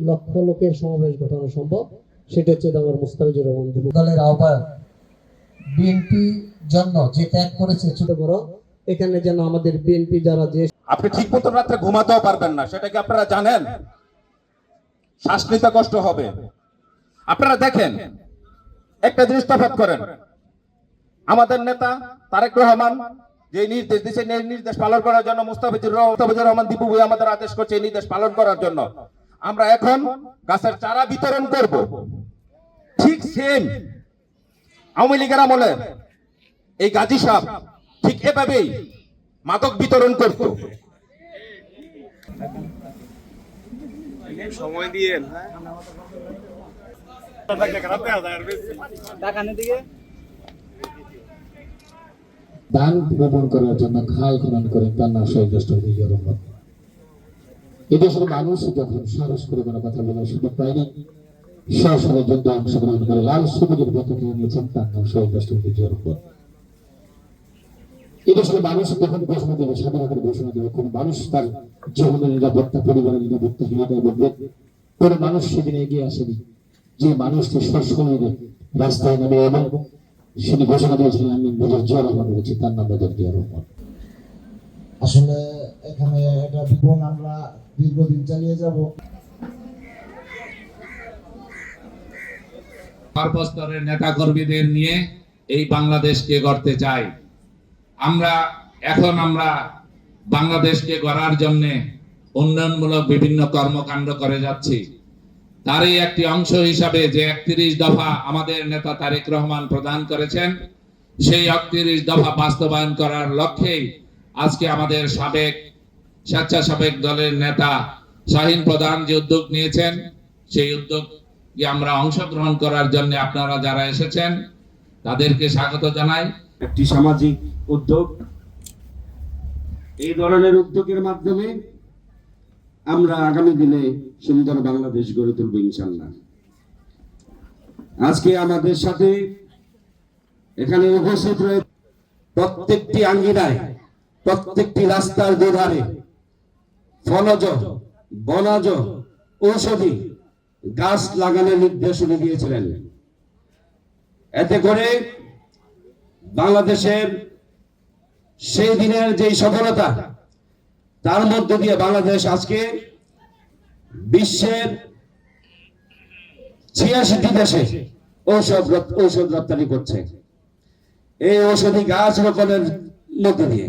লক্ষ লোকের সমাবেশ ঘটানো সম্ভব, সেটা হচ্ছে আমার মুস্তাফিজুর রহমান দলের আহ্বায়ক বিএনপি জন্য যে ত্যাগ করেছে ছোট বড়, এখানে যেন আমাদের বিএনপি যারা যে আপনি ঠিক মতো রাত্রে ঘুমাতেও পারবেন না, সেটা কি আপনারা জানেন? শ্বাস নিতে কষ্ট হবে। আপনারা দেখেন, একটা জিনিস তফাৎ করেন, আমাদের নেতা তারেক রহমান যে নির্দেশ দিয়েছে, নির্দেশ পালন করার জন্য মুস্তাফিজুর রহমান দীপু ভাই আমাদের আদেশ করছে এই নির্দেশ পালন করার জন্য। আমরা এখন গাছের চারা বিতরণ করব, ঠিক সেম আওয়ামী লীগের আমলে এই গাজী সাহেব ঠিক এভাবেই মাদক বিতরণ করত। সময় দিয়ে দান প্রবণ করার জন্য খাল খনন করেন তার নাম শহীদ রাষ্ট্রপতি জিয়া রহমান। এদেশের মানুষ যখন সাহস করে কোনো কথা বলার সুযোগ পায়নি, সরাসরি যুদ্ধে অংশগ্রহণ করে লাল সবুজের পতাকা নিয়েছেন তার নাম শহীদ রাষ্ট্রপতি জিয়া রহমান। এদেশের মানুষ যখন ঘোষণা দেবে, স্বাধীনতার ঘোষণা দেবে, কোন মানুষ তার জীবনের নিরাপত্তা, পরিবারের নিরাপত্তাহীনতায় বলবে, কোন মানুষ সেদিন এগিয়ে আসেনি। যে মানুষটি সশরীরে রাস্তায় নামে এবং সেটি ঘোষণা দিয়েছিলেন আমি মেজর জিয়া রহমান বলেছি, তার নাম মেজর জিয়া রহমান। আসলে এখানে একটা বিপন আমরা দীর্ঘদিন চালিয়ে যাব। সর্বস্তরের নেতা কর্মীদের নিয়ে এই বাংলাদেশকে গড়তে চাই। আমরা বাংলাদেশকে গড়ার জন্য উন্নয়নমূলক বিভিন্ন কর্মকাণ্ড করে যাচ্ছি। তারই একটি অংশ হিসাবে যে 31 দফা আমাদের নেতা তারেক রহমান প্রদান করেছেন, সেই 31 দফা বাস্তবায়ন করার লক্ষ্যেই আজকে আমাদের স্বেচ্ছাসেবক দলের নেতা শাহীন প্রধান যে উদ্যোগ নিয়েছেন, সেই উদ্যোগে আমরা অংশগ্রহণ করার জন্য আপনারা যারা এসেছেন তাদেরকে স্বাগত জানাই। একটি সামাজিক উদ্যোগ, এই ধরনের উদ্যোগের মাধ্যমে আমরা আগামী দিনে সুন্দর বাংলাদেশ গড়ে তুলব ইনশাআল্লাহ। আজকে আমাদের সাথে এখানে উপস্থিত রয়েছে প্রত্যেকটি আঙ্গিনায়, প্রত্যেকটি রাস্তার দুধারে ফলজ, বনজ, ঔষধি গাছ লাগানোর নির্দেশ উনি দিয়েছিলেন। এতে করে বাংলাদেশের সেই দিনের যে সফলতা, তার মধ্য দিয়ে বাংলাদেশ আজকে বিশ্বের 86টি দেশে ঔষধ রপ্তানি করছে। এই ঔষধি গাছ রোপণের মধ্য দিয়ে